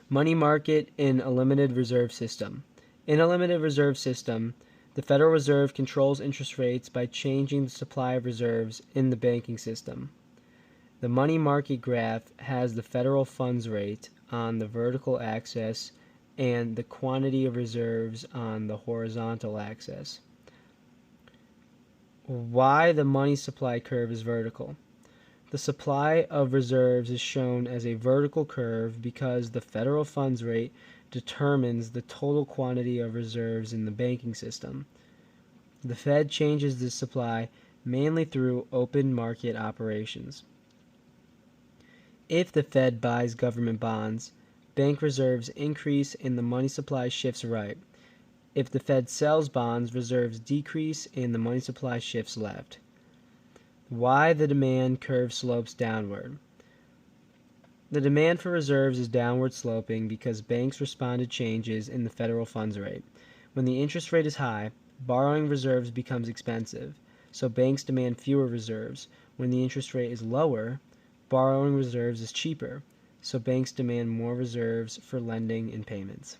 Money market in a limited reserve system. In a limited reserve system, the Federal Reserve controls interest rates by changing the supply of reserves in the banking system. The money market graph has the federal funds rate on the vertical axis and the quantity of reserves on the horizontal axis. Why the money supply curve is vertical. The supply of reserves is shown as a vertical curve because the federal funds rate determines the total quantity of reserves in the banking system. The Fed changes this supply mainly through open market operations. If the Fed buys government bonds, bank reserves increase and the money supply shifts right. If the Fed sells bonds, reserves decrease and the money supply shifts left. Why the demand curve slopes downward. The demand for reserves is downward sloping because banks respond to changes in the federal funds rate. When the interest rate is high, borrowing reserves becomes expensive, so banks demand fewer reserves. When the interest rate is lower, borrowing reserves is cheaper, so banks demand more reserves for lending and payments.